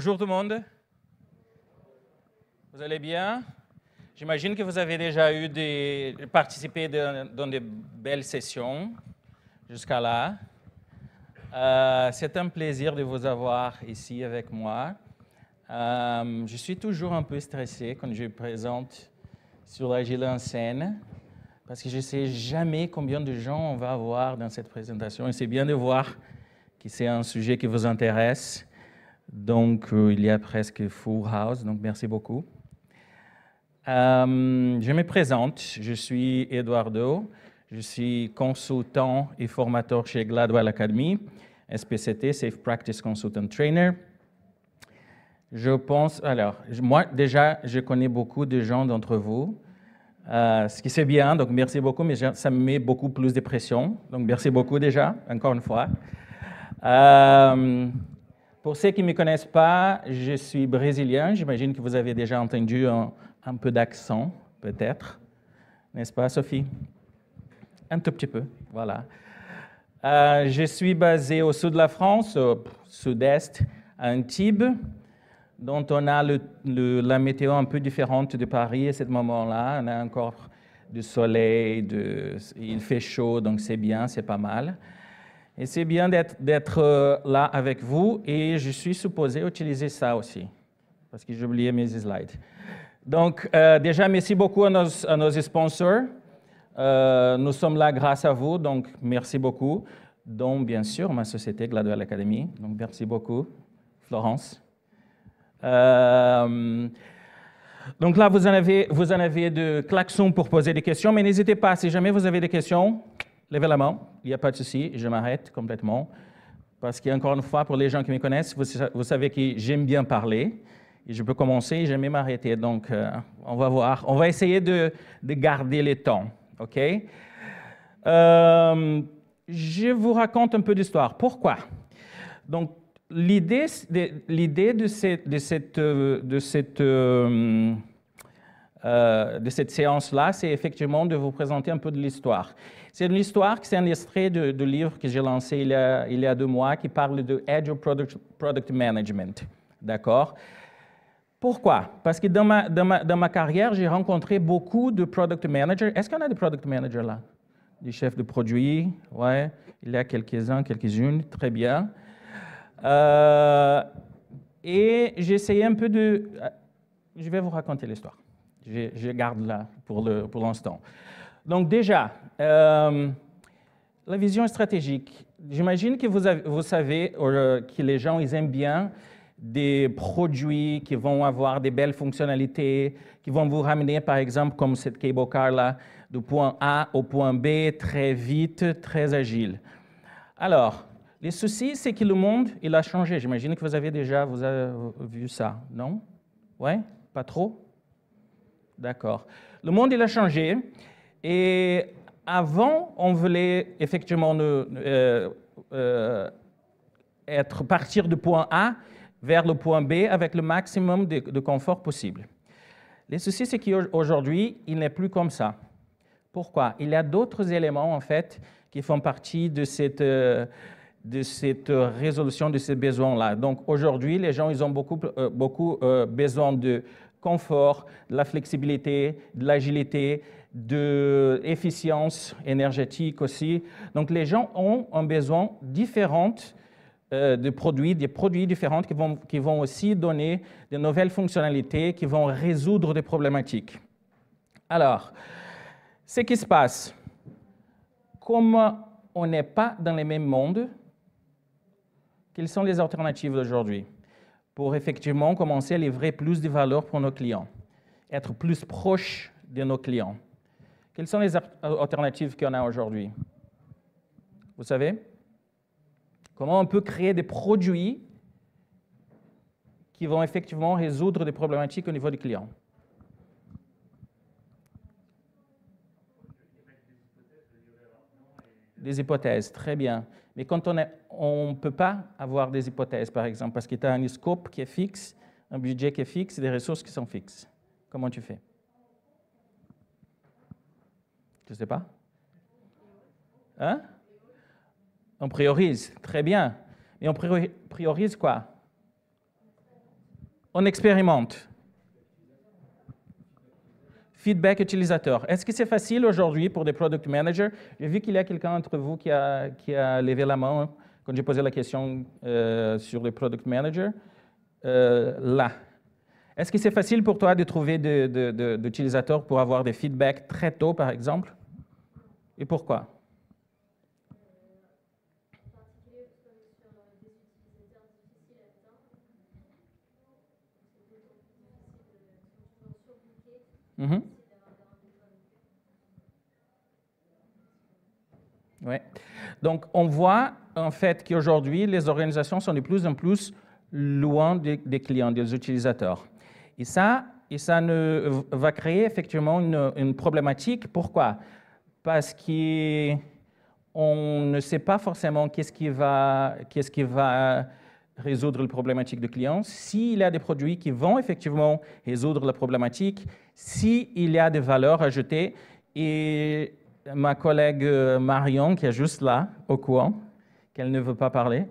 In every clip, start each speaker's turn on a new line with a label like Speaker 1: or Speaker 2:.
Speaker 1: Bonjour tout le monde. Vous allez bien? J'imagine que vous avez déjà participé dans de belles sessions jusqu'à là. C'est un plaisir de vous avoir ici avec moi. Je suis toujours un peu stressé quand je présente sur l'Agile en scène parce que je ne sais jamais combien de gens on va avoir dans cette présentation et c'est bien de voir que c'est un sujet qui vous intéresse. Donc, il y a presque full house, donc merci beaucoup. Je me présente, je suis Eduardo, je suis consultant et formateur chez Gladwell Academy, SPCT, Safe Practice Consultant Trainer. Moi déjà, je connais beaucoup de gens d'entre vous, ce qui c'est bien, donc merci beaucoup, mais ça me met beaucoup plus de pression, donc merci beaucoup déjà, encore une fois. Pour ceux qui ne me connaissent pas, je suis brésilien. J'imagine que vous avez déjà entendu un peu d'accent, peut-être. N'est-ce pas, Sophie? Un tout petit peu, voilà. Je suis basé au sud de la France, au sud-est, à Antibes, dont on a la météo un peu différente de Paris à ce moment-là. On a encore du soleil, il fait chaud, donc c'est bien, c'est pas mal. Et c'est bien d'être là avec vous et je suis supposé utiliser ça aussi, parce que j'ai oublié mes slides. Donc, déjà, merci beaucoup à nos sponsors. Nous sommes là grâce à vous, donc merci beaucoup. Donc, bien sûr, ma société Gladwell Academy. Donc, merci beaucoup, Florence. Donc là, vous en avez de klaxons pour poser des questions, mais n'hésitez pas, si jamais vous avez des questions, levez la main, il n'y a pas de souci, je m'arrête complètement. Parce qu'encore une fois, pour les gens qui me connaissent, vous savez que j'aime bien parler. Et je peux commencer et j'aime m'arrêter. Donc, on va voir. On va essayer de garder le temps. OK? Je vous raconte un peu d'histoire. Pourquoi? Donc, l'idée de cette séance-là, c'est effectivement de vous présenter un peu de l'histoire. C'est une histoire qui c'est un extrait du livre que j'ai lancé il y a 2 mois qui parle de Agile Product Management. D'accord? Pourquoi? Parce que dans ma carrière, j'ai rencontré beaucoup de product managers. Est-ce qu'on a des product managers là? Des chefs de produits? Ouais, il y a quelques-uns, quelques-unes. Très bien. Et j'ai essayé un peu de... Je vais vous raconter l'histoire. Je garde là pour l'instant. Donc déjà, la vision stratégique. J'imagine que vous savez que les gens ils aiment bien des produits qui vont avoir des belles fonctionnalités, qui vont vous ramener, par exemple, comme cette cable car là, du point A au point B, très vite, très agile. Alors, le souci, c'est que le monde, il a changé. J'imagine que vous avez déjà vu ça, non? Ouais? Pas trop? D'accord. Le monde, il a changé. Et avant, on voulait effectivement partir du point A vers le point B avec le maximum de confort possible. Le souci, c'est qu'aujourd'hui, il n'est plus comme ça. Pourquoi? Il y a d'autres éléments, en fait, qui font partie de cette résolution de ces besoins-là. Donc, aujourd'hui, les gens, ils ont beaucoup besoin de confort, de la flexibilité, de l'agilité, de l'efficience énergétique aussi. Donc, les gens ont un besoin différent des produits différents qui vont aussi donner de nouvelles fonctionnalités, qui vont résoudre des problématiques. Alors, ce qui se passe, comme on n'est pas dans le même monde, quelles sont les alternatives d'aujourd'hui pour effectivement commencer à livrer plus de valeur pour nos clients, être plus proche de nos clients? Quelles sont les alternatives qu'on a aujourd'hui? Vous savez? Comment on peut créer des produits qui vont effectivement résoudre des problématiques au niveau du client? Des hypothèses, très bien. Mais quand on ne peut pas avoir des hypothèses, par exemple, parce que tu as un scope qui est fixe, un budget qui est fixe, des ressources qui sont fixes. Comment tu fais? Je ne sais pas. Hein? On priorise, très bien. Mais on priorise quoi? On expérimente. Feedback utilisateur. Est-ce que c'est facile aujourd'hui pour des product managers? J'ai vu qu'il y a quelqu'un d'entre vous qui a levé la main quand j'ai posé la question sur les product managers. Là. Est-ce que c'est facile pour toi de trouver d'utilisateurs pour avoir des feedbacks très tôt, par exemple? Et pourquoi? Mm-hmm. Ouais. Donc, on voit en fait qu'aujourd'hui, les organisations sont de plus en plus loin des clients, des utilisateurs. Et ça va créer effectivement une problématique. Pourquoi? Parce qu'on ne sait pas forcément qu'est-ce qui va résoudre la problématique du client. S'il y a des produits qui vont effectivement résoudre la problématique, s'il y a des valeurs ajoutées. Et ma collègue Marion, qui est juste là, au courant, qu'elle ne veut pas parler,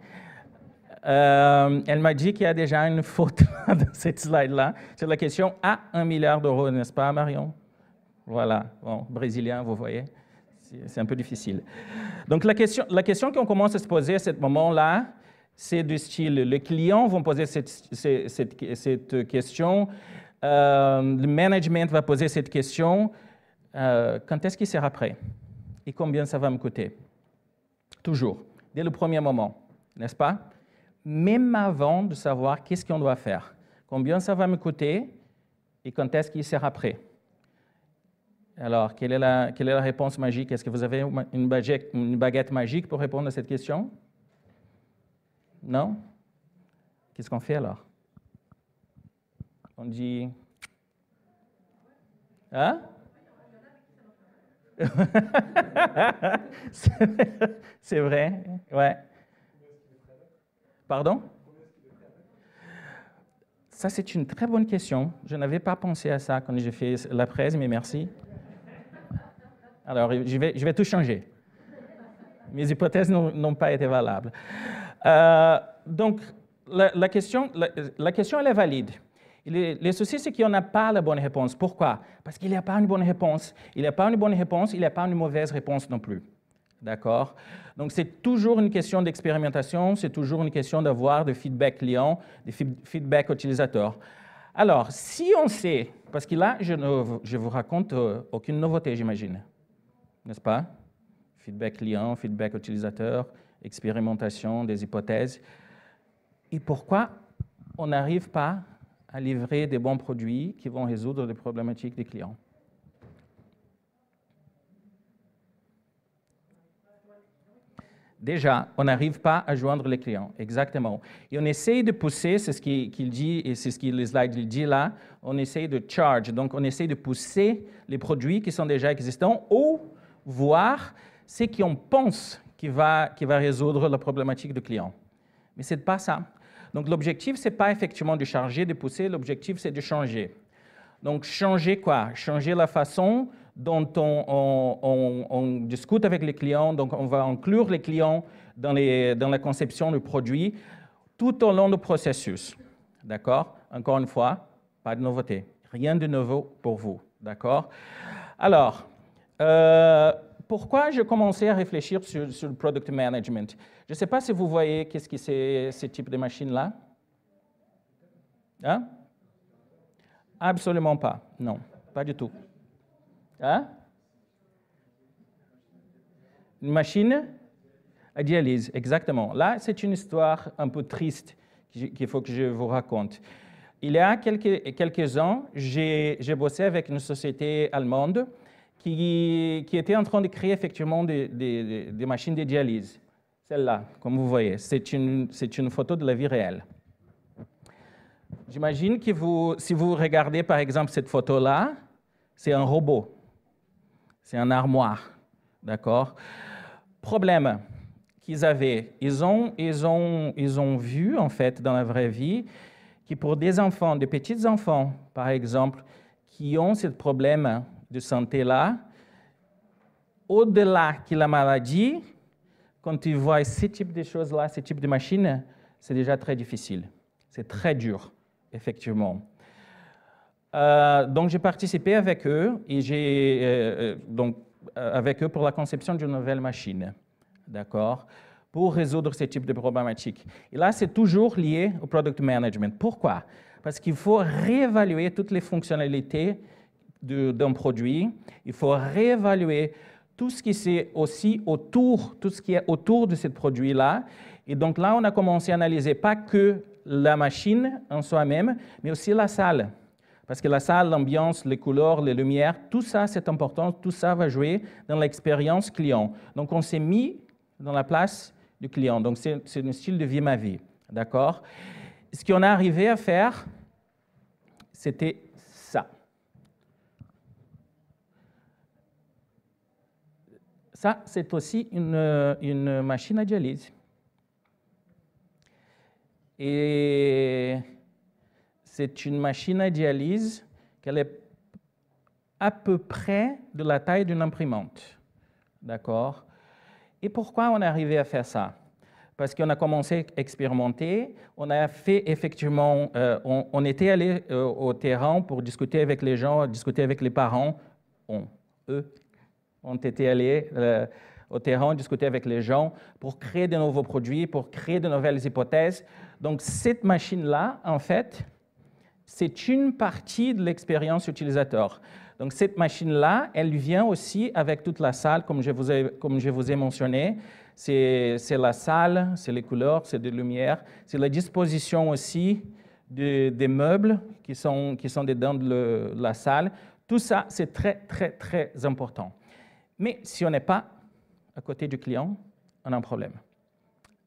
Speaker 1: elle m'a dit qu'il y a déjà une faute dans cette slide-là sur la question à 1 milliard d'euros, n'est-ce pas, Marion? Voilà, bon, brésilien, vous voyez, c'est un peu difficile. Donc, la question qu'on commence à se poser à ce moment-là, c'est du style, les clients vont poser cette question, le management va poser cette question, quand est-ce qu'il sera prêt? Et combien ça va me coûter? Toujours, dès le premier moment, n'est-ce pas? Même avant de savoir qu'est-ce qu'on doit faire. Combien ça va me coûter et quand est-ce qu'il sera prêt? Alors, quelle est la réponse magique? Est-ce que vous avez une baguette magique pour répondre à cette question? Non? Qu'est-ce qu'on fait alors? On dit... Hein? C'est vrai, ouais. Pardon? Ça, c'est une très bonne question. Je n'avais pas pensé à ça quand j'ai fait la presse, mais merci. Alors, je vais tout changer. Mes hypothèses n'ont pas été valables. Donc, la question, elle est valide. Le souci, c'est qu'il n'y a pas la bonne réponse. Pourquoi? Parce qu'il n'y a pas une bonne réponse. Il n'y a pas une bonne réponse, il n'y a pas une mauvaise réponse non plus. D'accord? Donc, c'est toujours une question d'expérimentation, c'est toujours une question d'avoir des feedback clients, des feedback utilisateurs. Alors, si on sait, parce que là, je ne vous raconte aucune nouveauté, j'imagine. N'est-ce pas? Feedback client, feedback utilisateur, expérimentation, des hypothèses. Et pourquoi on n'arrive pas à livrer des bons produits qui vont résoudre les problématiques des clients? Déjà, on n'arrive pas à joindre les clients, exactement. Et on essaie de pousser, c'est ce qu'il dit, et c'est ce que le slide dit là, on essaie de charge, donc on essaie de pousser les produits qui sont déjà existants ou voir ce qu'on pense qui va résoudre la problématique du client. Mais ce n'est pas ça. Donc l'objectif, ce n'est pas effectivement de charger, de pousser, l'objectif, c'est de changer. Donc changer quoi? Changer la façon dont on discute avec les clients, donc on va inclure les clients dans la conception du produit tout au long du processus. D'accord? Encore une fois, pas de nouveauté. Rien de nouveau pour vous. D'accord? Alors, pourquoi j'ai commencé à réfléchir sur le product management? Je ne sais pas si vous voyez qu'est-ce que c'est ce type de machine-là. Hein? Absolument pas. Non, pas du tout. Hein? Une machine à dialyse, exactement. Là, c'est une histoire un peu triste qu'il faut que je vous raconte. Il y a quelques ans, j'ai bossé avec une société allemande qui était en train de créer effectivement des machines de dialyse. Celle-là, comme vous voyez, c'est une photo de la vie réelle. J'imagine que si vous regardez par exemple cette photo-là, c'est un robot. C'est un armoire, d'accord? Problème qu'ils avaient, ils ont vu en fait dans la vraie vie que pour des enfants, des petits enfants par exemple, qui ont ce problème de santé-là, au-delà de la maladie, quand ils voient ce type de choses-là, ce type de machine, c'est déjà très difficile. C'est très dur. effectivement. Donc, j'ai participé avec eux et avec eux pour la conception d'une nouvelle machine, d'accord, pour résoudre ce type de problématiques. Et là, c'est toujours lié au product management. Pourquoi? Parce qu'il faut réévaluer toutes les fonctionnalités d'un produit. Il faut réévaluer tout ce qui est aussi autour, tout ce qui est autour de ce produit-là. Et donc là, on a commencé à analyser pas que la machine en soi-même, mais aussi la salle. Parce que la salle, l'ambiance, les couleurs, les lumières, tout ça, c'est important. Tout ça va jouer dans l'expérience client. Donc, on s'est mis dans la place du client. Donc, c'est un style de vie ma vie. D'accord? Ce qu'on a arrivé à faire, c'était ça. Ça, c'est aussi une machine à dialyse. Et c'est une machine à dialyse qu'elle est à peu près de la taille d'une imprimante. D'accord? Et pourquoi on est arrivé à faire ça? Parce qu'on a commencé à expérimenter, on a fait effectivement, on était allé au terrain pour discuter avec les gens, discuter avec les parents. Eux ont été allés au terrain, discuter avec les gens pour créer de nouveaux produits, pour créer de nouvelles hypothèses. Donc, cette machine-là, en fait, c'est une partie de l'expérience utilisateur. Donc, cette machine-là, elle vient aussi avec toute la salle, comme je vous ai mentionné. C'est la salle, c'est les couleurs, c'est des lumières, c'est la disposition aussi des meubles qui sont dedans de la salle. Tout ça, c'est très, très, très important. Mais si on n'est pas à côté du client, on a un problème.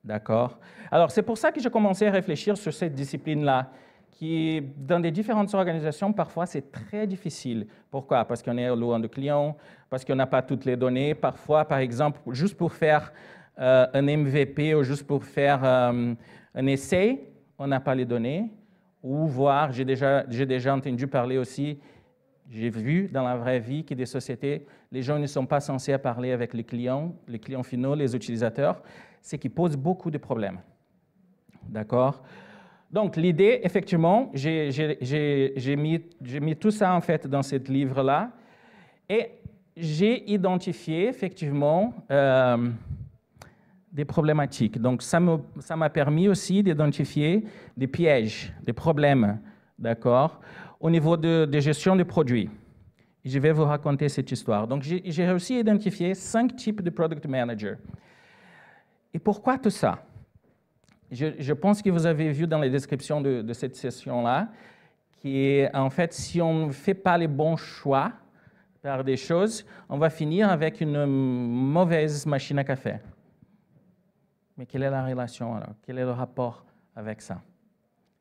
Speaker 1: D'accord? Alors, c'est pour ça que j'ai commencé à réfléchir sur cette discipline-là, qui, dans des différentes organisations, parfois, c'est très difficile. Pourquoi? Parce qu'on est loin du client, parce qu'on n'a pas toutes les données. Parfois, par exemple, juste pour faire un MVP ou juste pour faire un essai, on n'a pas les données. Ou voir, j'ai déjà entendu parler aussi, j'ai vu dans la vraie vie que des sociétés, les gens ne sont pas censés parler avec les clients finaux, les utilisateurs, ce qui pose beaucoup de problèmes. D'accord? Donc, l'idée, effectivement, j'ai mis tout ça, en fait, dans ce livre-là, et j'ai identifié, effectivement, des problématiques. Donc, ça m'a permis aussi d'identifier des pièges, des problèmes, d'accord, au niveau de gestion des produits. Je vais vous raconter cette histoire. Donc, j'ai réussi à identifier 5 types de product managers. Et pourquoi tout ça? Je pense que vous avez vu dans les descriptions de cette session-là, qu'en fait, si on ne fait pas les bons choix par des choses, on va finir avec une mauvaise machine à café. Mais quelle est la relation alors? Quel est le rapport avec ça?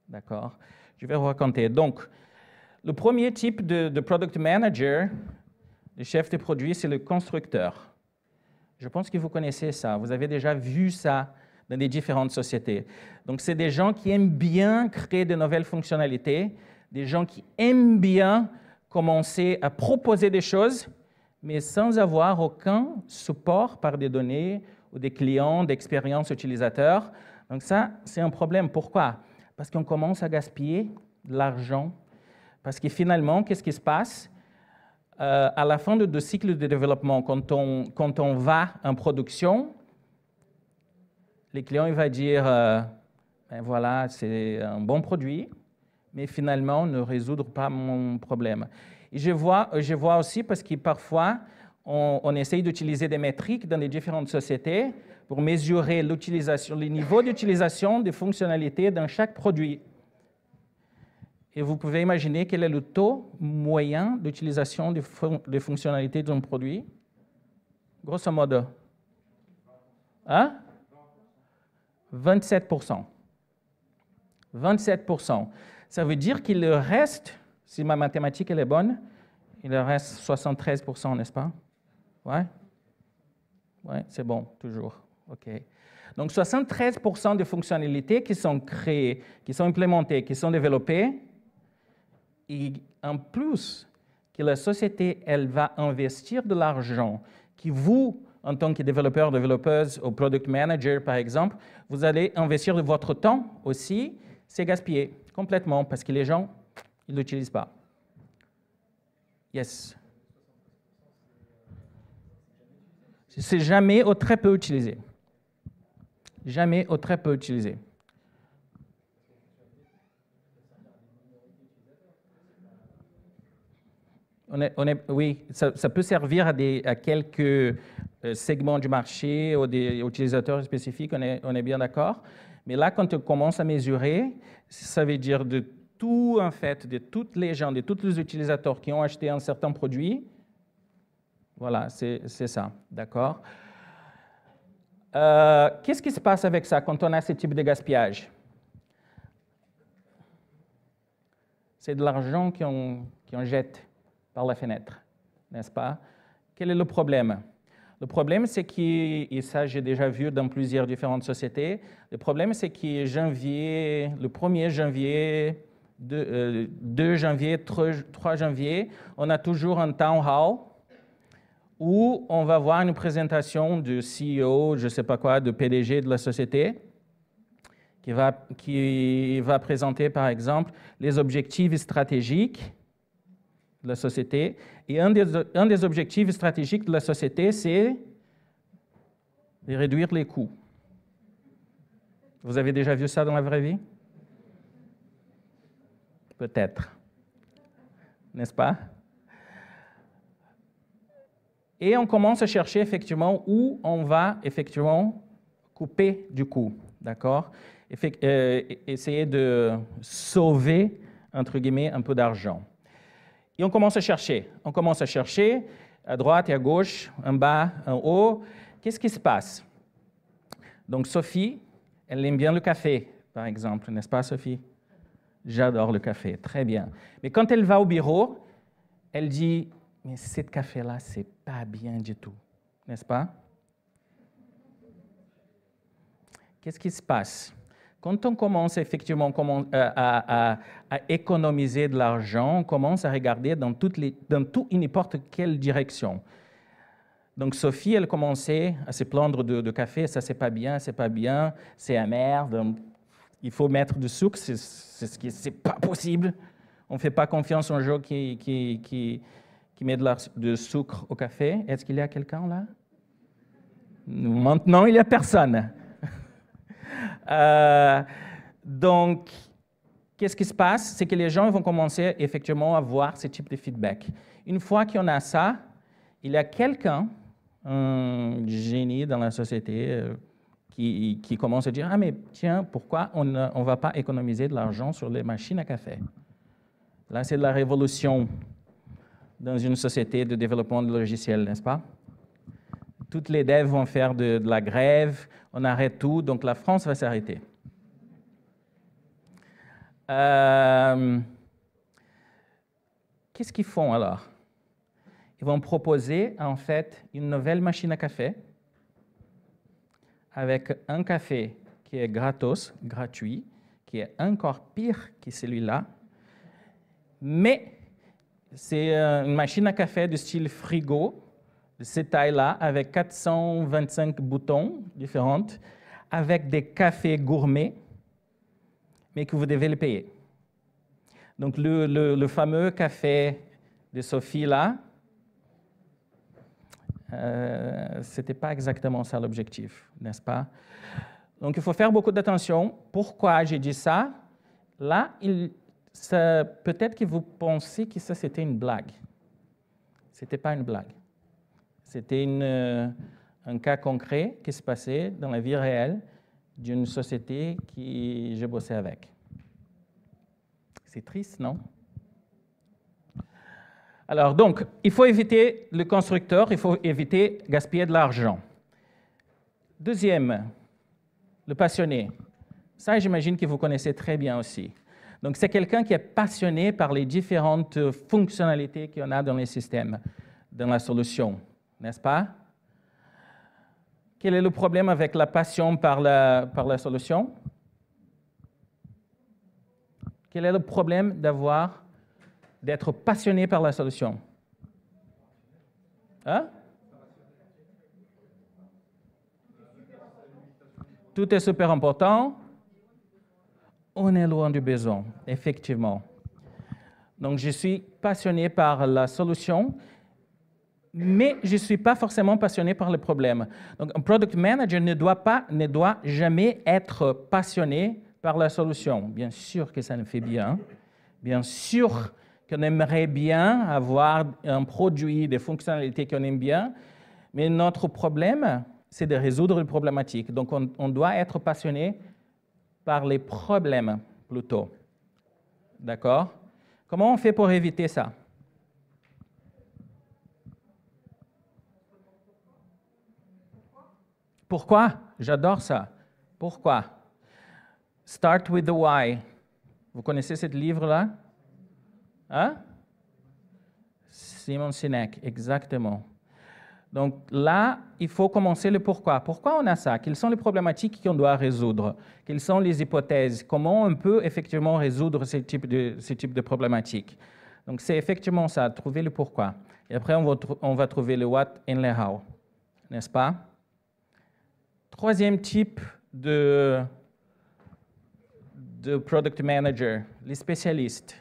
Speaker 1: D'accord? Je vais vous raconter. Donc, le premier type de product manager, de chef de produit, c'est le constructeur. Je pense que vous connaissez ça. Vous avez déjà vu ça dans les différentes sociétés. Donc, c'est des gens qui aiment bien créer de nouvelles fonctionnalités, des gens qui aiment bien commencer à proposer des choses, mais sans avoir aucun support par des données ou des clients, d'expérience utilisateur. Donc, ça, c'est un problème. Pourquoi? Parce qu'on commence à gaspiller de l'argent. Parce que finalement, qu'est-ce qui se passe? À la fin de cycle de développement, quand on va en production, les clients ils vont dire, ben voilà, c'est un bon produit, mais finalement, ne résoudre pas mon problème. Et je vois aussi parce que parfois, on essaye d'utiliser des métriques dans les différentes sociétés pour mesurer l'utilisation, le niveau d'utilisation des fonctionnalités dans chaque produit. Et vous pouvez imaginer quel est le taux moyen d'utilisation des fonctionnalités d'un produit? Grosso modo. Hein? 27%. 27%. Ça veut dire qu'il reste, si ma mathématique elle est bonne, il reste 73%, n'est-ce pas? Ouais? Ouais, c'est bon, toujours. OK. Donc, 73% des fonctionnalités qui sont créées, qui sont implémentées, qui sont développées, et en plus que la société, elle va investir de l'argent, que vous, en tant que développeur, développeuse ou product manager, par exemple, vous allez investir de votre temps aussi. c'est gaspillé complètement parce que les gens, ils ne l'utilisent pas. Yes. C'est jamais ou très peu utilisé. Jamais ou très peu utilisé. Oui, ça peut servir à quelques segments du marché ou des utilisateurs spécifiques, on est bien d'accord. Mais là, quand on commence à mesurer, ça veut dire de tout, en fait, de toutes les gens, de tous les utilisateurs qui ont acheté un certain produit. Voilà, c'est ça, d'accord? Qu'est-ce qui se passe avec ça quand on a ce type de gaspillage? C'est de l'argent qu'on jette par la fenêtre, n'est-ce pas? Quel est le problème? Le problème, c'est que, et ça j'ai déjà vu dans plusieurs différentes sociétés, le problème, c'est que le 1er janvier, 2 janvier, 3 janvier, on a toujours un town hall où on va voir une présentation du CEO, je ne sais pas quoi, de PDG de la société, qui va présenter, par exemple, les objectifs stratégiques de la société. Et un des objectifs stratégiques de la société, c'est de réduire les coûts. Vous avez déjà vu ça dans la vraie vie? Peut-être. N'est-ce pas? Et on commence à chercher effectivement où on va effectivement couper du coût. D'accord? Essayer de sauver, entre guillemets, un peu d'argent. Et on commence à chercher. On commence à chercher à droite et à gauche, en bas, en haut. Qu'est-ce qui se passe? Donc, Sophie, elle aime bien le café, par exemple, n'est-ce pas, Sophie? J'adore le café, très bien. Mais quand elle va au bureau, elle dit, mais ce café-là, c'est pas bien du tout, n'est-ce pas? Qu'est-ce qui se passe? Quand on commence effectivement à économiser de l'argent, on commence à regarder dans tout et n'importe quelle direction. Donc Sophie, elle commençait à se plaindre de café, ça c'est pas bien, c'est amer, il faut mettre du sucre, c'est pas possible. On ne fait pas confiance aux gens qui met de sucre au café. Est-ce qu'il y a quelqu'un là? Maintenant, il n'y a personne. Donc, qu'est-ce qui se passe? C'est que les gens vont commencer effectivement à voir ce type de feedback. Une fois qu'on a ça, il y a quelqu'un, un génie dans la société, qui commence à dire « Ah, mais tiens, pourquoi on ne va pas économiser de l'argent sur les machines à café ?» Là, c'est de la révolution dans une société de développement de logiciels, n'est-ce pas? Toutes les devs vont faire de la grève, on arrête tout, donc la France va s'arrêter. Qu'est-ce qu'ils font alors? Ils vont proposer en fait une nouvelle machine à café avec un café qui est gratos, gratuit, qui est encore pire que celui-là, mais c'est une machine à café de style frigo, de cette taille-là, avec 425 boutons différents, avec des cafés gourmets, mais que vous devez les payer. Donc, le fameux café de Sophie, là, ce n'était pas exactement ça l'objectif, n'est-ce pas? Donc, il faut faire beaucoup d'attention. Pourquoi j'ai dit ça? Là, peut-être que vous pensez que ça, c'était une blague. Ce n'était pas une blague. C'était un cas concret qui se passait dans la vie réelle d'une société que j'ai bossé avec. C'est triste, non? Alors, donc, il faut éviter le constructeur, il faut éviter de gaspiller de l'argent. Deuxième, le passionné. Ça, j'imagine que vous connaissez très bien aussi. Donc, c'est quelqu'un qui est passionné par les différentes fonctionnalités qu'il y en a dans les systèmes, dans la solution, n'est-ce pas? Quel est le problème avec la passion par la solution? Quel est le problème d'être passionné par la solution? Hein? Tout est super important. On est loin du besoin, effectivement. Donc, je suis passionné par la solution, mais je ne suis pas forcément passionné par le problème. Donc, un product manager ne doit jamais être passionné par la solution. Bien sûr que ça nous fait bien. Bien sûr qu'on aimerait bien avoir un produit, des fonctionnalités qu'on aime bien, mais notre problème, c'est de résoudre les problématiques. Donc, on doit être passionné par les problèmes plutôt. D'accord? Comment on fait pour éviter ça? Pourquoi? J'adore ça. Pourquoi? Start with the why. Vous connaissez ce livre-là? Hein? Simon Sinek, exactement. Donc là, il faut commencer le pourquoi. Pourquoi on a ça? Quelles sont les problématiques qu'on doit résoudre? Quelles sont les hypothèses? Comment on peut effectivement résoudre ce type de problématiques? Donc c'est effectivement ça, trouver le pourquoi. Et après, on va trouver le what et le how, n'est-ce pas? Troisième type de product manager, les spécialistes.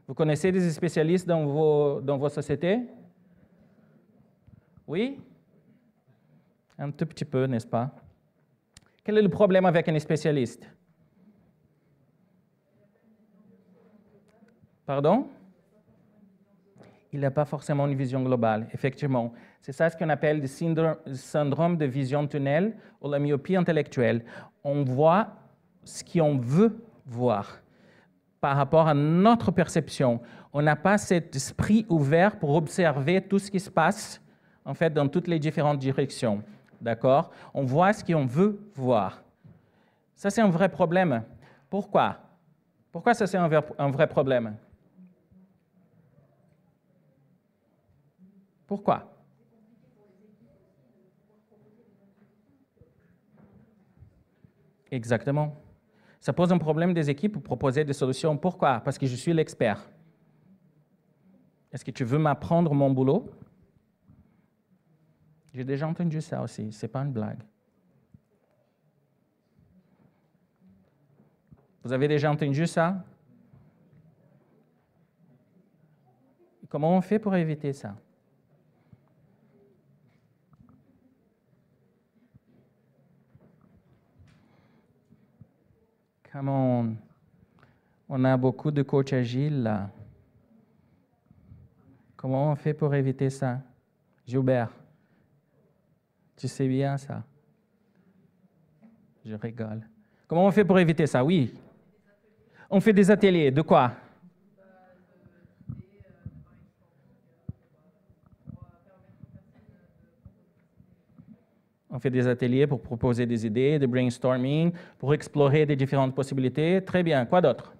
Speaker 1: Vous connaissez des spécialistes dans vos sociétés? Oui? Un tout petit peu, n'est-ce pas? Quel est le problème avec un spécialiste? Pardon? Il n'a pas forcément une vision globale, effectivement. C'est ça ce qu'on appelle le syndrome de vision tunnel ou la myopie intellectuelle. On voit ce qu'on veut voir par rapport à notre perception. On n'a pas cet esprit ouvert pour observer tout ce qui se passe, en fait, dans toutes les différentes directions. D'accord? On voit ce qu'on veut voir. Ça, c'est un vrai problème. Pourquoi? Pourquoi ça, c'est un vrai problème? Pourquoi? Exactement. Ça pose un problème des équipes pour proposer des solutions. Pourquoi? Parce que je suis l'expert. Est-ce que tu veux m'apprendre mon boulot? J'ai déjà entendu ça aussi, ce n'est pas une blague. Vous avez déjà entendu ça? Comment on fait pour éviter ça? Come on a beaucoup de coachs agiles là. Comment on fait pour éviter ça? Gilbert, tu sais bien ça. Je rigole. Comment on fait pour éviter ça? Oui. On fait des ateliers. De quoi? On fait des ateliers pour proposer des idées, de brainstorming, pour explorer des différentes possibilités. Très bien. Quoi d'autre?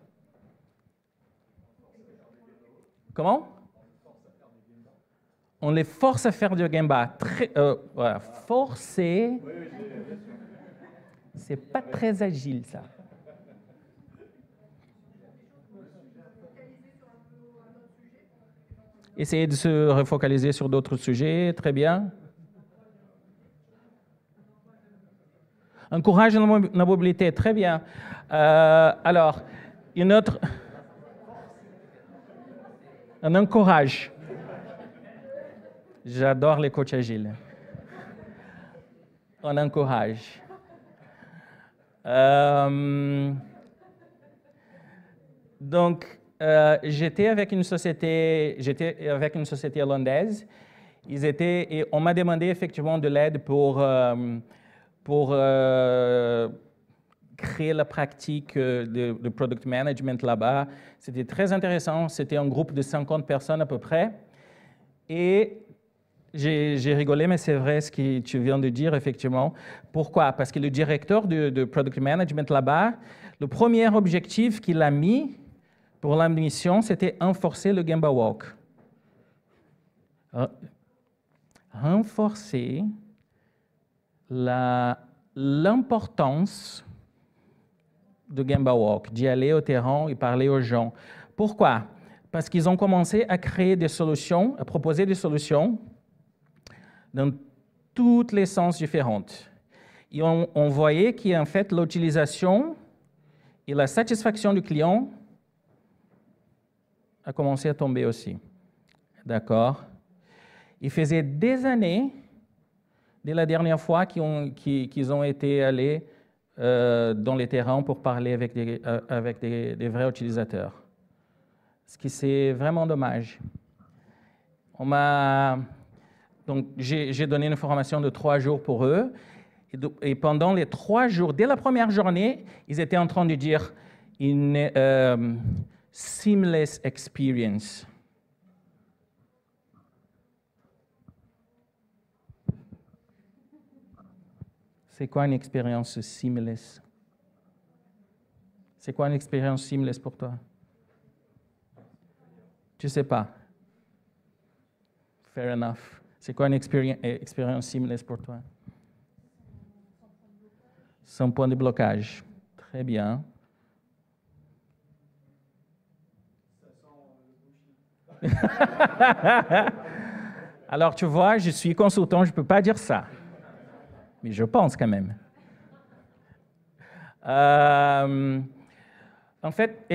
Speaker 1: Comment? On les force à faire du Gemba. Voilà. Forcer, c'est pas très agile, ça. Essayer de se refocaliser sur d'autres sujets. Très bien. Encourage la mobilité, très bien. Alors, une autre... Un encourage. J'adore les coachs agiles. On encourage. Donc, j'étais avec une société hollandaise. Et on m'a demandé effectivement de l'aide pour créer la pratique de product management là-bas. C'était très intéressant. C'était un groupe de 50 personnes à peu près. Et j'ai rigolé, mais c'est vrai ce que tu viens de dire, effectivement. Pourquoi? Parce que le directeur de product management là-bas, le premier objectif qu'il a mis pour la mission, c'était renforcer le Gemba Walk. Renforcer l'importance de Gemba Walk, d'y aller au terrain et parler aux gens. Pourquoi? Parce qu'ils ont commencé à créer des solutions, à proposer des solutions dans tous les sens différents. Et on voyait qu'en fait, l'utilisation Et la satisfaction du client a commencé à tomber aussi. D'accord? Il faisait des années, dès la dernière fois qu'ils ont été allés dans les terrains pour parler avec des vrais utilisateurs. Ce qui c'est vraiment dommage. Donc, j'ai donné une formation de 3 jours pour eux. Et pendant les 3 jours, dès la première journée, ils étaient en train de dire une seamless experience. C'est quoi une expérience seamless? C'est quoi une expérience seamless pour toi? Tu ne sais pas. Fair enough. C'est quoi une expérience seamless pour toi? Sans point de blocage. Très bien. Alors, tu vois, je suis consultant, je ne peux pas dire ça. Mais je pense quand même. En fait,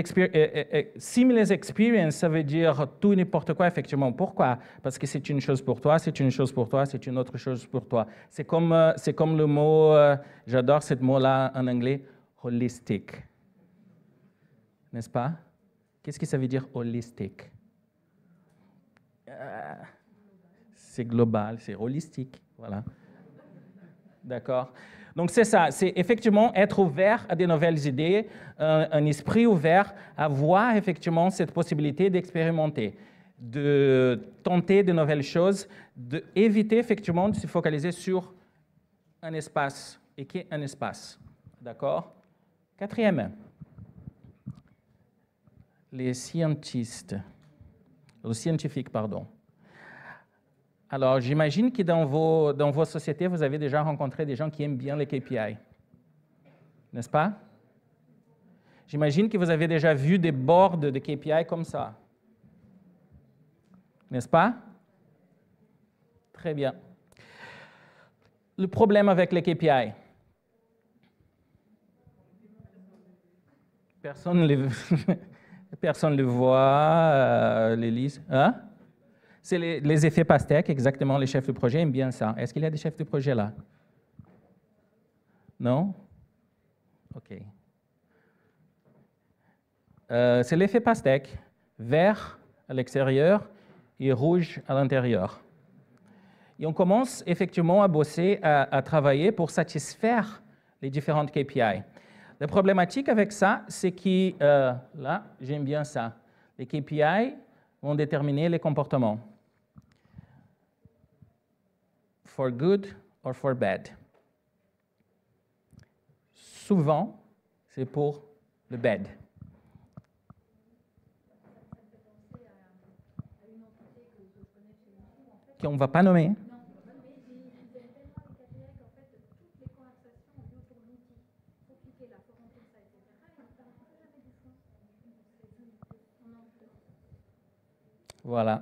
Speaker 1: seamless experience, ça veut dire tout et n'importe quoi, effectivement. Pourquoi? Parce que c'est une chose pour toi, c'est une chose pour toi, c'est une autre chose pour toi. C'est comme le mot, j'adore ce mot-là en anglais, holistic. N'est-ce pas? Qu'est-ce que ça veut dire holistic? C'est global, c'est holistique, voilà. D'accord? Donc, c'est ça, c'est effectivement être ouvert à de nouvelles idées, un esprit ouvert à voir effectivement cette possibilité d'expérimenter, de tenter de nouvelles choses, d'éviter effectivement de se focaliser sur un espace, et qu'est un espace. D'accord? 4e, les scientifiques, pardon. Alors, j'imagine que dans vos sociétés, vous avez déjà rencontré des gens qui aiment bien les KPI. N'est-ce pas? J'imagine que vous avez déjà vu des boards de KPI comme ça. N'est-ce pas? Très bien. Le problème avec les KPI. Personne ne les voit, les lise. Hein? C'est les effets pastèques, exactement, les chefs de projet aiment bien ça. Est-ce qu'il y a des chefs de projet là? Non? OK. C'est l'effet pastèque, vert à l'extérieur et rouge à l'intérieur. Et on commence effectivement à bosser, à travailler pour satisfaire les différentes KPI. La problématique avec ça, c'est que, là, j'aime bien ça, les KPI vont déterminer les comportements. For good or for bad. Souvent, c'est pour le bad. Qu'on ne va pas nommer. Voilà.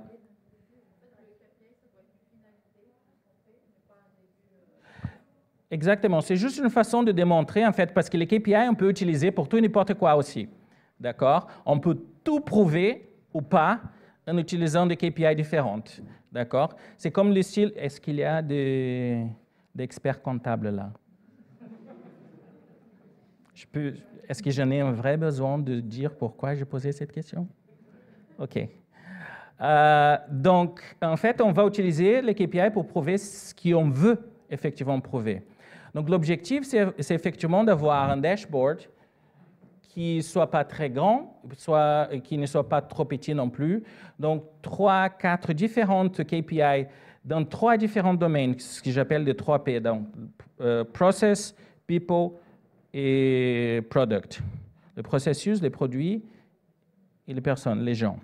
Speaker 1: Exactement. C'est juste une façon de démontrer, en fait, parce que les KPI, on peut utiliser pour tout et n'importe quoi aussi. D'accord? On peut tout prouver ou pas en utilisant des KPI différentes. D'accord? C'est comme le style, est-ce qu'il y a des experts comptables là? Est-ce que j'en ai un vrai besoin de dire pourquoi j'ai posé cette question? OK. Donc, en fait, on va utiliser les KPI pour prouver ce qu'on veut effectivement prouver. Donc, l'objectif, c'est effectivement d'avoir un dashboard qui ne soit pas très grand, qui ne soit pas trop petit non plus. Donc, 3, 4 différentes KPI dans 3 différents domaines, ce que j'appelle les 3 P, donc Process, People et Product. Le processus, les produits et les personnes, les gens.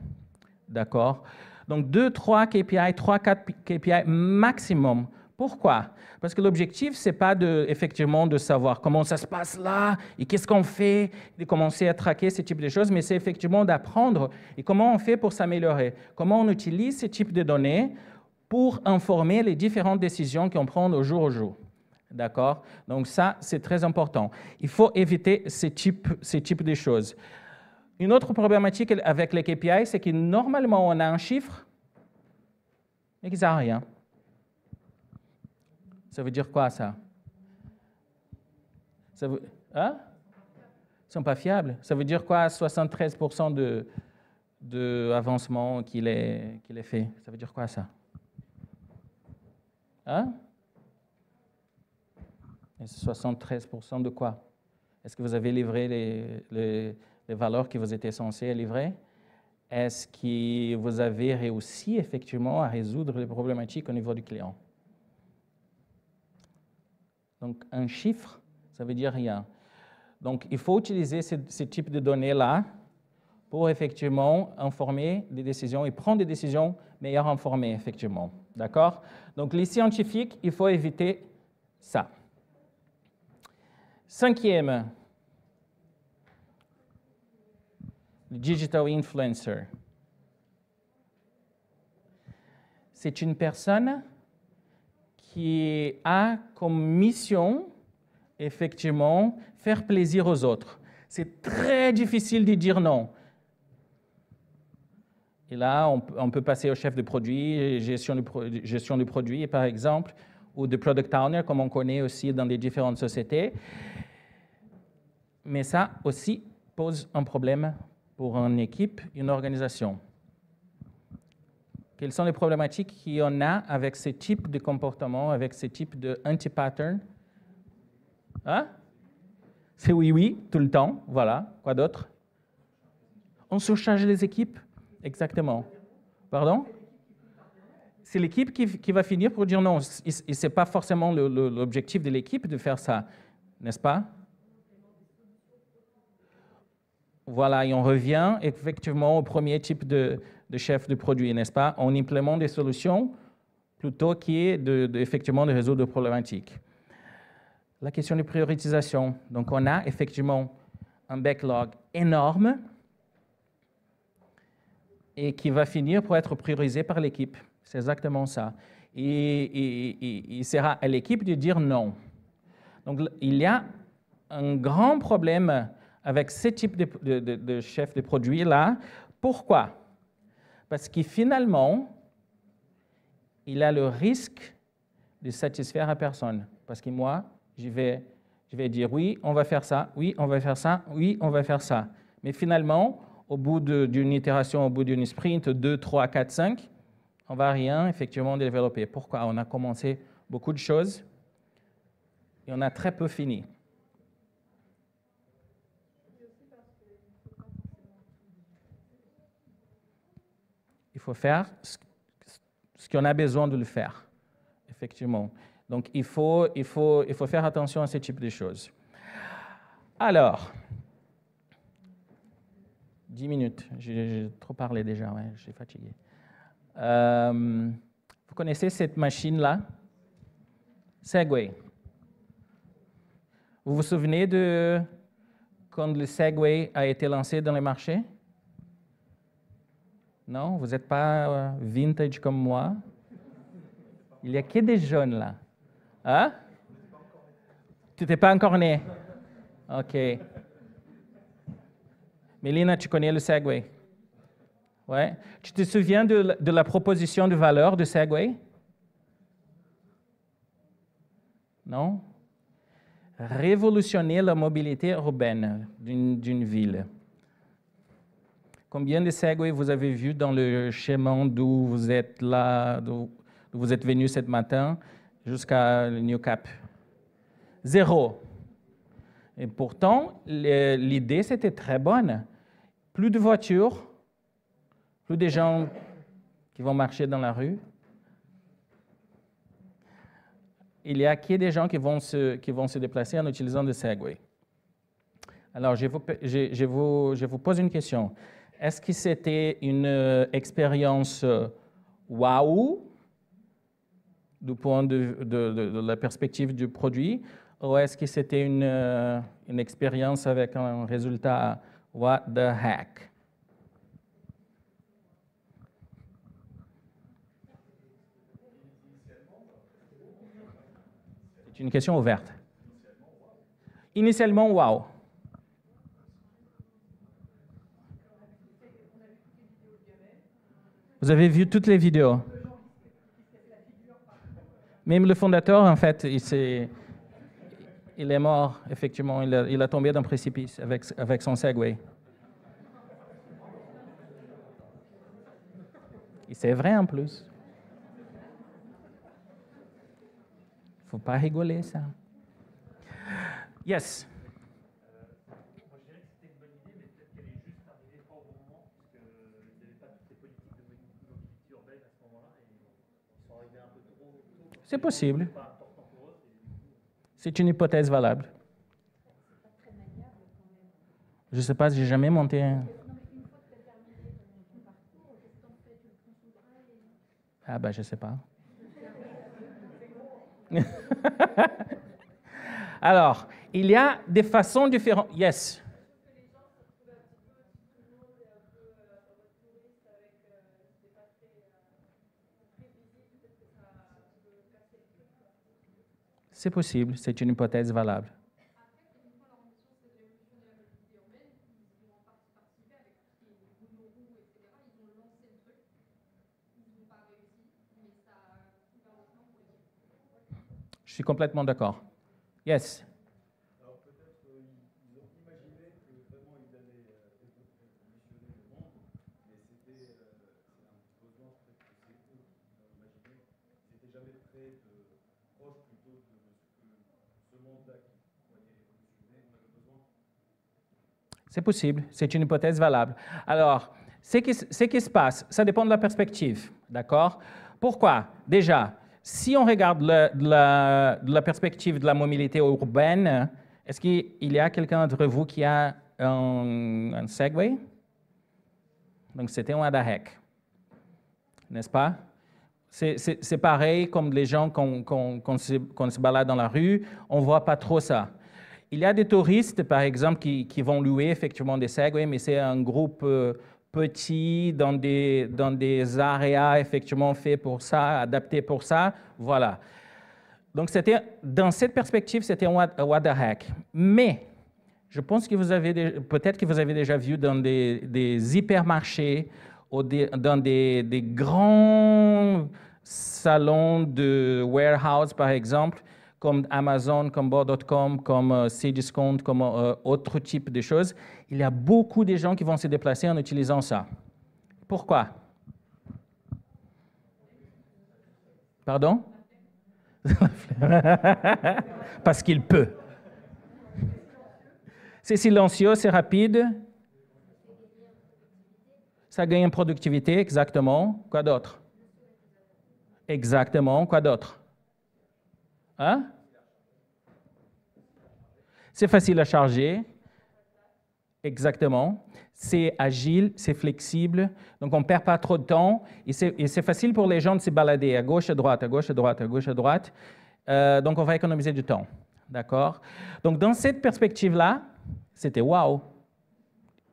Speaker 1: D'accord? Donc, 2, 3 KPI, 3, 4 KPI maximum. Pourquoi? Parce que l'objectif, ce n'est pas effectivement de savoir comment ça se passe là et qu'est-ce qu'on fait, de commencer à traquer ce type de choses, mais c'est effectivement d'apprendre et comment on fait pour s'améliorer, comment on utilise ce type de données pour informer les différentes décisions qu'on prend au jour. D'accord? Donc ça, c'est très important. Il faut éviter ces types de choses. Une autre problématique avec les KPI, c'est que normalement, on a un chiffre, mais qu'ils n'ont rien. Ça veut dire quoi, ça? Hein? Ils ne sont pas fiables. Ça veut dire quoi, 73% de avancement qu'il est fait? Ça veut dire quoi, ça? Hein? Et 73% de quoi? Est-ce que vous avez livré les valeurs que vous étiez censé livrer? Est-ce que vous avez réussi effectivement à résoudre les problématiques au niveau du client? Donc, un chiffre, ça veut dire rien. Donc, il faut utiliser ce type de données-là pour effectivement informer des décisions et prendre des décisions meilleures informées, effectivement. D'accord? Donc, les scientifiques, il faut éviter ça. Cinquième, le digital influencer. C'est une personne qui a comme mission, effectivement, faire plaisir aux autres. C'est très difficile de dire non. Et là, on peut passer au chef de produit, gestion de produit, par exemple, ou de product owner, comme on connaît aussi dans les différentes sociétés. Mais ça aussi pose un problème pour une équipe, une organisation. Quelles sont les problématiques qu'on a avec ce type de comportement, avec ce type d'anti-pattern? Hein? C'est oui, tout le temps, voilà. Quoi d'autre? On surcharge les équipes, exactement. Pardon? C'est l'équipe qui va finir pour dire non. Ce n'est pas forcément l'objectif de l'équipe de faire ça, n'est-ce pas? Voilà, et on revient effectivement au premier type de chef de produit, n'est-ce pas? On implémente des solutions plutôt qu'effectivement de résoudre des problématiques. La question de priorisation. Donc, on a effectivement un backlog énorme et qui va finir pour être priorisé par l'équipe. C'est exactement ça. Et il sera à l'équipe de dire non. Donc, il y a un grand problème avec ce type de chef de produit-là. Pourquoi? Parce que finalement, il a le risque de satisfaire à personne. Parce que moi, je vais dire oui, on va faire ça, oui, on va faire ça, oui, on va faire ça. Mais finalement, au bout d'une itération, au bout d'une sprint, 2, 3, 4, 5, on ne va rien effectivement développer. Pourquoi? On a commencé beaucoup de choses et on a très peu fini. Il faut faire ce qu'on a besoin de le faire, effectivement. Donc, il faut faire attention à ce type de choses. Alors, 10 minutes, j'ai trop parlé déjà, ouais, je suis fatigué. Vous connaissez cette machine-là? Segway. Vous vous souvenez de quand le Segway a été lancé dans les marchés? Non, vous n'êtes pas vintage comme moi. Il n'y a que des jeunes là. Hein? Tu n'étais pas encore né? OK. Mélina, tu connais le Segway? Ouais. Tu te souviens de la proposition de valeur de Segway? Non? Révolutionner la mobilité urbaine d'une ville. Combien de Segway vous avez vu dans le chemin d'où vous êtes là, d'où vous êtes venu ce matin jusqu'à New Cap? 0. Et pourtant, l'idée, c'était très bonne. Plus de voitures, plus de gens qui vont marcher dans la rue. Il y a que des gens qui vont se déplacer en utilisant des Segway. Alors, je vous pose une question. Est-ce que c'était une expérience waouh du point de la perspective du produit, ou est-ce que c'était une expérience avec un résultat what the heck? C'est C'est une question ouverte. Initialement, wow. Vous avez vu toutes les vidéos. Même le fondateur, en fait, il est mort, effectivement. Il a tombé d'un précipice avec son Segway. Et c'est vrai en plus. Il ne faut pas rigoler, ça. Yes.
Speaker 2: Moi, je dirais que c'était une bonne idée, mais peut-être qu'elle est juste arrivée pas au bon moment, parce qu'il n'y avait pas toutes ces politiques de mobilité urbaine à ce moment-là, et ils sont arrivés un peu trop tôt.
Speaker 1: C'est possible.
Speaker 2: C'est pas important pour eux.
Speaker 1: C'est une hypothèse valable. Je ne sais pas, j'ai jamais monté un... Ah ben, je ne sais pas. Alors, il y a des façons différentes. Yes. C'est possible, c'est une hypothèse valable. Je suis complètement d'accord. Yes.
Speaker 2: Alors peut-être ils ont imaginé que vraiment ils allaient révolutionner le monde, mais c'est un besoin peut-être que c'est eux qui l'ont imaginé. Ils n'étaient jamais prêts proche plutôt de ce monde-là qui voyait révolutionner. On avait besoin.
Speaker 1: C'est possible, c'est une hypothèse valable. Alors, ce qui se passe, ça dépend de la perspective, d'accord? Pourquoi? Déjà, si on regarde de la perspective de la mobilité urbaine, est-ce qu'il y a quelqu'un d'entre vous qui a un Segway? Donc, c'était un Adahec, n'est-ce pas? C'est pareil comme les gens qu'on se balade dans la rue, on ne voit pas trop ça. Il y a des touristes, par exemple, qui vont louer effectivement des Segways, mais c'est un groupe petit, dans des areas effectivement faits pour ça, adaptés pour ça, voilà. Donc, dans cette perspective, c'était un what the heck. Mais, je pense que peut-être que vous avez déjà vu dans des hypermarchés ou dans des grands salons de warehouse, par exemple, comme Amazon, comme Bord.com, comme Cdiscount, comme autre type de choses, il y a beaucoup de gens qui vont se déplacer en utilisant ça. Pourquoi? Pardon? Parce qu'il peut. C'est silencieux, c'est rapide. Ça gagne en productivité, exactement. Quoi d'autre? Exactement. Quoi d'autre? Hein? C'est facile à charger. Exactement. C'est agile, c'est flexible. Donc, on ne perd pas trop de temps. Et c'est facile pour les gens de se balader à gauche, à droite, à gauche, à droite, à gauche, à droite. Donc, on va économiser du temps. D'accord? Donc, dans cette perspective-là, c'était wow.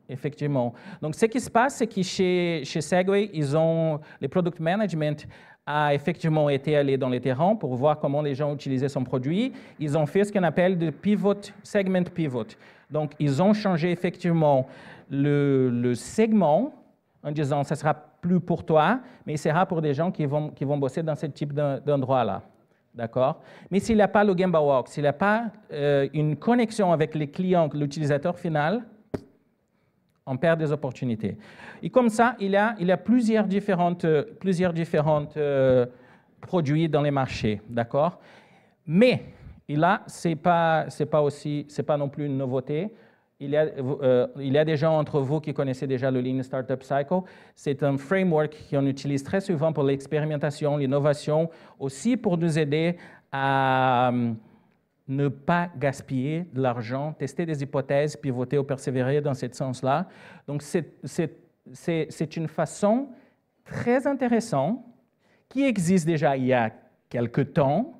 Speaker 1: Effectivement. Donc, ce qui se passe, c'est que chez Segway, les product management a effectivement été allé dans les terrains pour voir comment les gens utilisaient son produit. Ils ont fait ce qu'on appelle de segment pivot. Donc, ils ont changé effectivement le segment en disant, ça sera plus pour toi, mais il sera pour des gens qui vont bosser dans ce type d'endroit-là. D'accord? Mais s'il n'y a pas le Gemba Walk, s'il n'y a pas une connexion avec les clients, l'utilisateur final, on perd des opportunités. Et comme ça, il y a plusieurs différentes produits dans les marchés, d'accord? Mais là, c'est pas non plus une nouveauté. Il y a des gens entre vous qui connaissez déjà le Lean Startup Cycle. C'est un framework qu'on utilise très souvent pour l'expérimentation, l'innovation, aussi pour nous aider à ne pas gaspiller de l'argent, tester des hypothèses, pivoter ou persévérer dans ce sens-là. Donc, c'est une façon très intéressante qui existe déjà il y a quelque temps,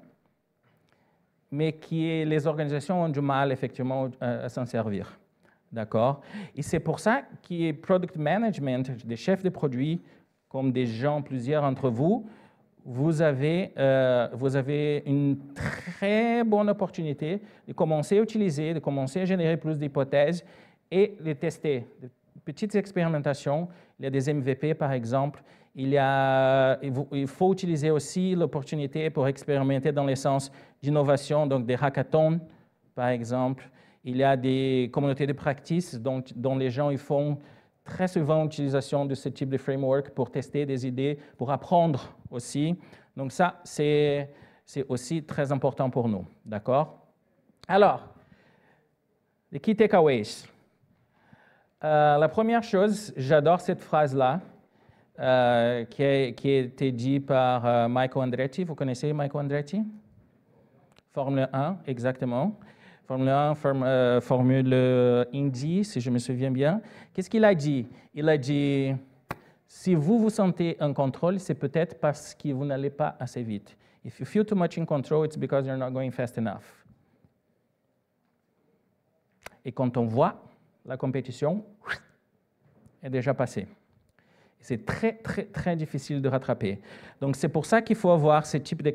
Speaker 1: mais les organisations ont du mal, effectivement, à s'en servir. D'accord? Et c'est pour ça que Product Management, des chefs de produits, comme des gens, plusieurs d'entre vous, vous avez une très bonne opportunité de commencer à utiliser, de commencer à générer plus d'hypothèses et de tester. De petites expérimentations, il y a des MVP par exemple, il faut utiliser aussi l'opportunité pour expérimenter dans le sens d'innovation, donc des hackathons par exemple. Il y a des communautés de practice dont les gens ils font très souvent utilisation de ce type de framework pour tester des idées, pour apprendre aussi. Donc ça, c'est aussi très important pour nous, d'accord? Alors, les key takeaways. La première chose, j'adore cette phrase-là, qui a été dite par Michael Andretti. Vous connaissez Michael Andretti? Formule 1, exactement. Formule 1, Formule Indy, si je me souviens bien. Qu'est-ce qu'il a dit? Il a dit, si vous vous sentez en contrôle, c'est peut-être parce que vous n'allez pas assez vite. If you feel too much in control, it's because you're not going fast enough. Et quand on voit, la compétition est déjà passée. C'est très, très, très difficile de rattraper. Donc, c'est pour ça qu'il faut avoir ce type de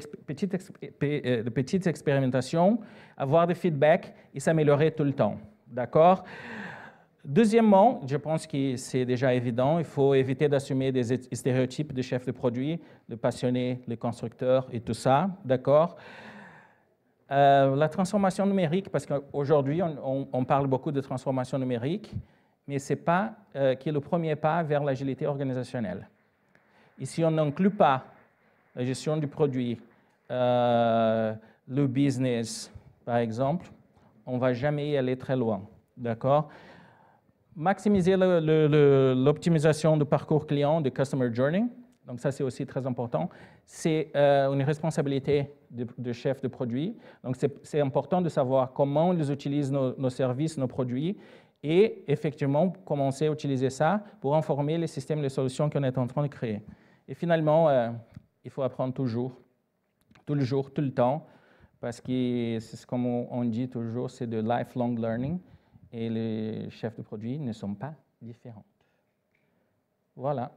Speaker 1: petites expérimentations, avoir des feedbacks et s'améliorer tout le temps. D'accord? Deuxièmement, je pense que c'est déjà évident, il faut éviter d'assumer des stéréotypes de chef de produit, le passionné, le constructeur et tout ça. D'accord? La transformation numérique, parce qu'aujourd'hui, on parle beaucoup de transformation numérique, mais ce n'est pas qui est le premier pas vers l'agilité organisationnelle. Et si on n'inclut pas la gestion du produit, le business, par exemple, on ne va jamais y aller très loin. D'accord? Maximiser l'optimisation du parcours client, de Customer Journey. Donc ça, c'est aussi très important. C'est une responsabilité de chef de produit. Donc c'est important de savoir comment ils utilisent nos services, nos produits, et effectivement commencer à utiliser ça pour informer les systèmes, les solutions qu'on est en train de créer. Et finalement, il faut apprendre toujours, tout le jour, tout le temps, parce que c'est comme on dit toujours, c'est de lifelong learning, et les chefs de produit ne sont pas différents. Voilà.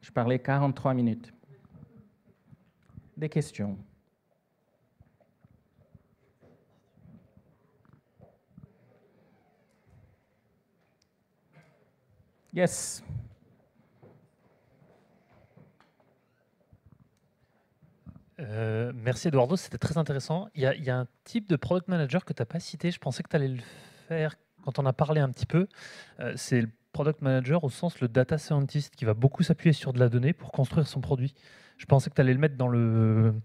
Speaker 1: Je parlais 43 minutes. Des questions? Yes.
Speaker 3: Merci Eduardo, c'était très intéressant. Il y a un type de product manager que tu n'as pas cité, je pensais que tu allais le faire quand on a parlé un petit peu. C'est le product manager au sens le data scientist qui va beaucoup s'appuyer sur de la donnée pour construire son produit. Je pensais que tu allais le mettre dans le...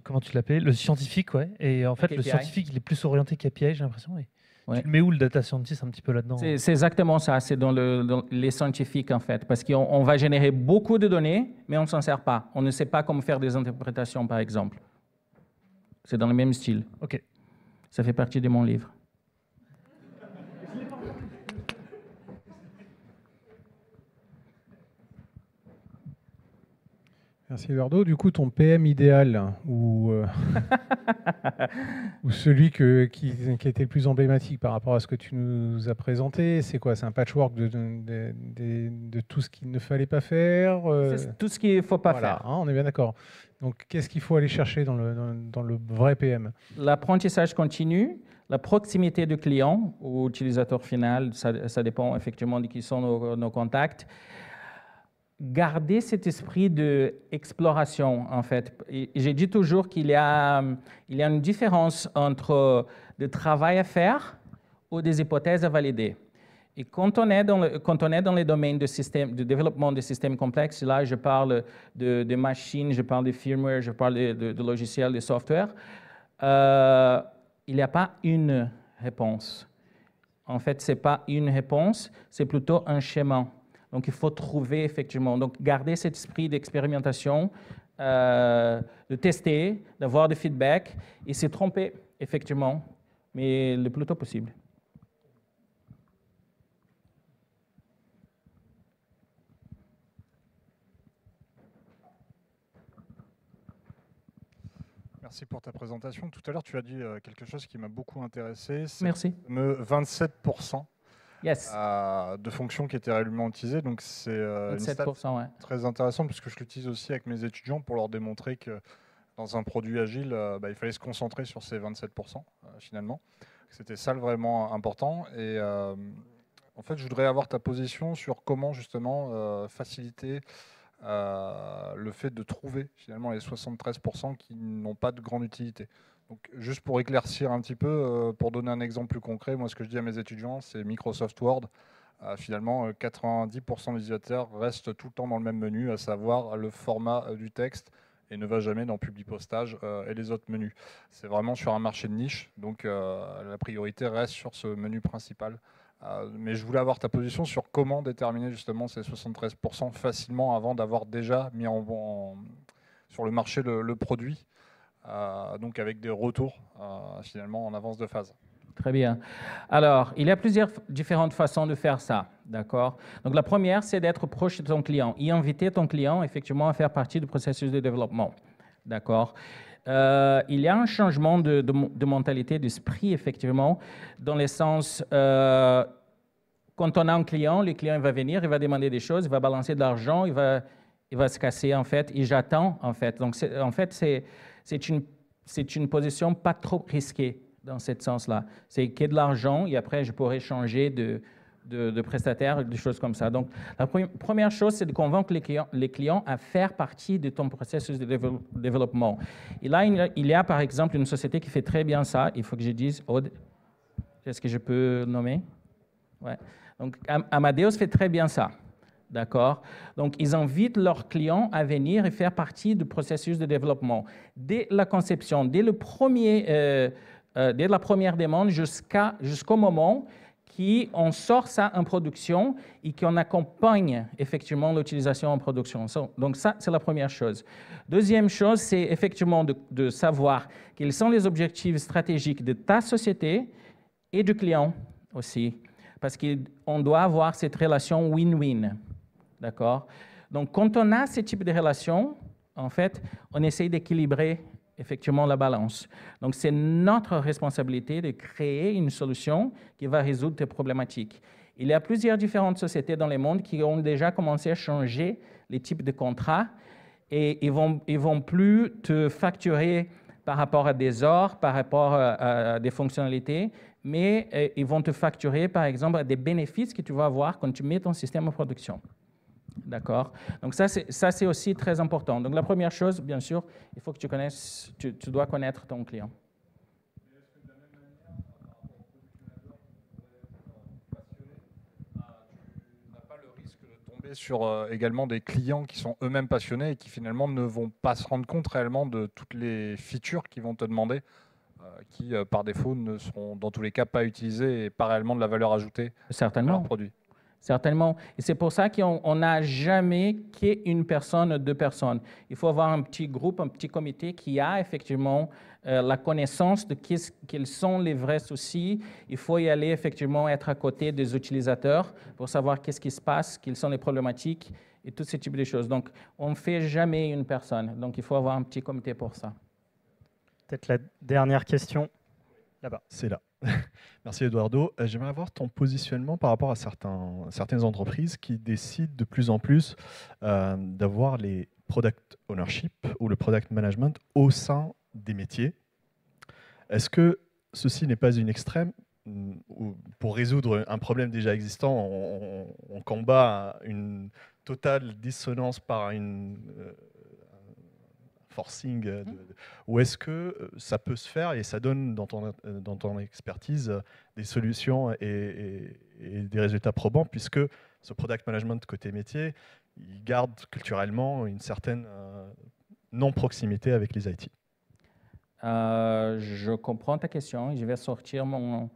Speaker 3: Comment tu l'appelais? Le scientifique, ouais. Et en fait,
Speaker 1: KPI.
Speaker 3: le scientifique, il est plus orienté KPI, j'ai l'impression.
Speaker 1: Ouais.
Speaker 3: Tu le mets où le data scientist un petit peu là-dedans?
Speaker 1: C'est exactement ça, c'est dans les scientifiques en fait, parce qu'on va générer beaucoup de données, mais on ne s'en sert pas. On ne sait pas comment faire des interprétations, par exemple. C'est dans le même style.
Speaker 3: Ok.
Speaker 1: Ça fait partie de mon livre.
Speaker 4: Merci Eduardo. Du coup, ton PM idéal ou celui qui était le plus emblématique par rapport à ce que tu nous as présenté, c'est quoi? C'est un patchwork de tout ce qu'il ne fallait pas faire
Speaker 1: C'est tout ce qu'il ne faut pas
Speaker 4: voilà,
Speaker 1: faire.
Speaker 4: hein, on est bien d'accord. Donc, qu'est-ce qu'il faut aller chercher dans le vrai PM?
Speaker 1: L'apprentissage continu, la proximité du client ou utilisateur final, ça dépend effectivement de qui sont nos contacts. Garder cet esprit d'exploration, en fait. J'ai dit toujours qu'il y a une différence entre du travail à faire ou des hypothèses à valider. Et quand on est dans les domaines de développement de systèmes complexes, là, je parle de machines, je parle de firmware, je parle de logiciels, de software, il n'y a pas une réponse. En fait, ce n'est pas une réponse, c'est plutôt un schéma. Donc, il faut trouver effectivement, donc garder cet esprit d'expérimentation, de tester, d'avoir des feedbacks et se tromper effectivement, mais le plus tôt possible.
Speaker 5: Merci pour ta présentation. Tout à l'heure, tu as dit quelque chose qui m'a beaucoup intéressé. C'est
Speaker 1: Merci.
Speaker 5: le 27%
Speaker 1: Yes.
Speaker 5: de fonctions qui étaient réellement utilisées. Donc, c'est une stat
Speaker 1: 7%, ouais.
Speaker 5: très intéressante parce que je l'utilise aussi avec mes étudiants pour leur démontrer que dans un produit agile, il fallait se concentrer sur ces 27% finalement. C'était ça le vraiment important. Et en fait, je voudrais avoir ta position sur comment justement faciliter le fait de trouver finalement les 73% qui n'ont pas de grande utilité. Donc, juste pour éclaircir un petit peu, pour donner un exemple plus concret, moi ce que je dis à mes étudiants, c'est Microsoft Word. Finalement, 90% des utilisateurs restent tout le temps dans le même menu, à savoir le format du texte, et ne va jamais dans Publi Postage et les autres menus. C'est vraiment sur un marché de niche, donc la priorité reste sur ce menu principal. Mais je voulais avoir ta position sur comment déterminer justement ces 73% facilement avant d'avoir déjà mis sur le marché le produit, donc avec des retours finalement en avance de phase.
Speaker 1: Très bien. Alors, il y a plusieurs différentes façons de faire ça, d'accord? Donc, la première, c'est d'être proche de ton client et inviter ton client, effectivement, à faire partie du processus de développement, d'accord? Il y a un changement de mentalité, d'esprit, effectivement, dans le sens, quand on a un client, le client va venir, il va demander des choses, il va balancer de l'argent, il va se casser, en fait, et j'attends, en fait. Donc, en fait, c'est une position pas trop risquée dans ce sens-là. C'est qu'il y ait de l'argent et après, je pourrais changer de prestataire, des choses comme ça. Donc, la première chose, c'est de convaincre les clients à faire partie de ton processus de développement. Et là, il y a, par exemple, une société qui fait très bien ça. Il faut que je dise, Aude, est-ce que je peux nommer? Ouais. Donc, Amadeus fait très bien ça. D'accord? Donc, ils invitent leurs clients à venir et faire partie du processus de développement. Dès la conception, dès la première demande jusqu'au moment qu'on sort ça en production et qu'on accompagne effectivement l'utilisation en production. Donc ça, c'est la première chose. Deuxième chose, c'est effectivement de savoir quels sont les objectifs stratégiques de ta société et du client aussi. Parce qu'on doit avoir cette relation win-win. D'accord? Donc, quand on a ce type de relation, en fait, on essaye d'équilibrer effectivement la balance. Donc, c'est notre responsabilité de créer une solution qui va résoudre tes problématiques. Il y a plusieurs différentes sociétés dans le monde qui ont déjà commencé à changer les types de contrats et ils vont plus te facturer par rapport à des heures, par rapport à des fonctionnalités, mais ils vont te facturer, par exemple, à des bénéfices que tu vas avoir quand tu mets ton système en production. D'accord? Donc ça, c'est aussi très important. Donc la première chose, bien sûr, il faut que tu connaisses, tu dois connaître ton client.
Speaker 5: Mais est-ce que de la même manière, par rapport au product manager qui pourrait être passionné, tu n'as pas le risque de tomber sur également des clients qui sont eux-mêmes passionnés et qui finalement ne vont pas se rendre compte réellement de toutes les features qu'ils vont te demander, qui par défaut ne seront dans tous les cas pas utilisées et pas réellement de la valeur ajoutée à leur produit?
Speaker 1: Certainement. Et c'est pour ça qu'on n'a jamais qu'une personne, deux personnes. Il faut avoir un petit groupe, un petit comité qui a effectivement la connaissance de quels sont les vrais soucis. Il faut y aller effectivement être à côté des utilisateurs pour savoir qu'est-ce qui se passe, quelles sont les problématiques et tous ces types de choses. Donc, on ne fait jamais une personne. Donc, il faut avoir un petit comité pour ça.
Speaker 6: Peut-être la dernière question. Là-bas.
Speaker 7: C'est là. Merci Eduardo. J'aimerais avoir ton positionnement par rapport à certaines entreprises qui décident de plus en plus d'avoir les product ownership ou le product management au sein des métiers. Est-ce que ceci n'est pas une extrême où pour résoudre un problème déjà existant, on combat une totale dissonance par une forcing, ou est-ce que ça peut se faire et ça donne dans ton expertise des solutions et des résultats probants, puisque ce product management côté métier, il garde culturellement une certaine non-proximité avec les IT?
Speaker 1: Je comprends ta question. Je vais sortir mon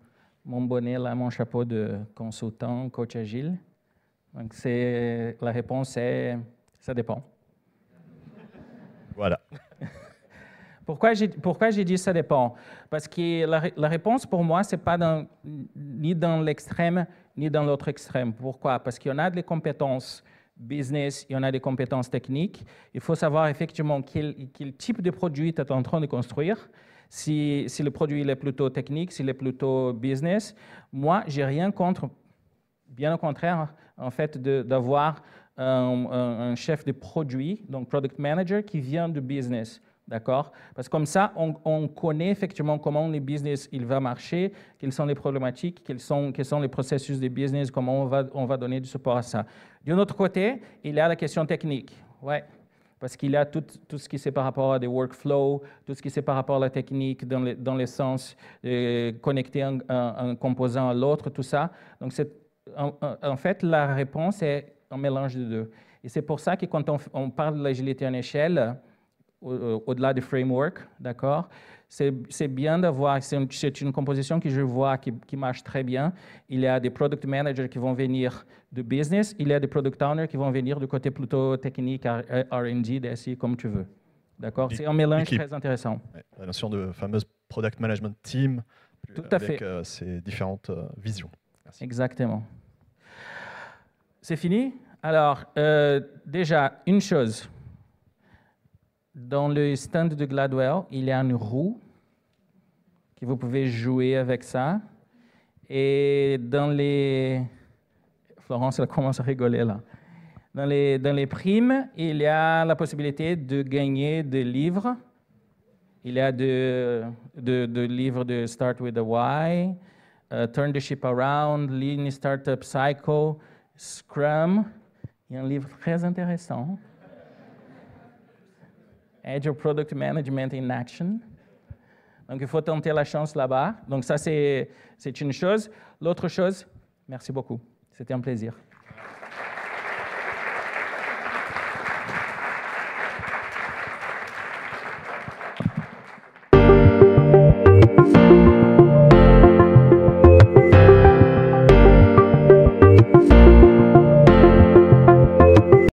Speaker 1: bonnet, là, mon chapeau de consultant, coach agile. Donc, la réponse est ça dépend.
Speaker 7: Voilà.
Speaker 1: Pourquoi j'ai dit ça dépend? Parce que la réponse pour moi, ce n'est pas ni dans l'extrême ni dans l'autre extrême. Pourquoi? Parce qu'il y en a des compétences business, il y en a des compétences techniques. Il faut savoir effectivement quel type de produit tu es en train de construire. Si le produit il est plutôt technique, s'il est plutôt business. Moi, j'ai rien contre, bien au contraire, en fait, d'avoir un chef de produit, donc product manager, qui vient du business. D'accord? Parce que comme ça, on connaît effectivement comment le business il va marcher, quelles sont les problématiques, quels sont les processus de business, comment on va donner du support à ça. D'un autre côté, il y a la question technique. Ouais. Parce qu'il y a tout ce qui c'est par rapport à des workflows, tout ce qui c'est par rapport à la technique dans le sens de connecter un composant à l'autre, tout ça. Donc, en fait, la réponse est un mélange des deux. Et c'est pour ça que quand on parle de l'agilité en échelle, au-delà du framework, d'accord, c'est bien d'avoir, c'est une composition que je vois qui marche très bien. Il y a des product managers qui vont venir du business, il y a des product owners qui vont venir du côté plutôt technique, R&D, DSI, comme tu veux. D'accord? C'est un mélange très intéressant.
Speaker 7: Ouais, la notion de fameuse product management team,
Speaker 1: tout à
Speaker 7: avec
Speaker 1: fait.
Speaker 7: ces différentes visions. Merci.
Speaker 1: Exactement. C'est fini? Alors, déjà, une chose. Dans le stand de Gladwell, il y a une roue que vous pouvez jouer avec ça. Et dans les... Florence, elle commence à rigoler là. Dans les primes, il y a la possibilité de gagner des livres. Il y a de livres de Start with the Why, Turn the Ship Around, Lean Startup Cycle, Scrum. Il y a un livre très intéressant. Agile Product Management in Action. Donc, il faut tenter la chance là-bas. Donc, ça, c'est une chose. L'autre chose, merci beaucoup. C'était un plaisir.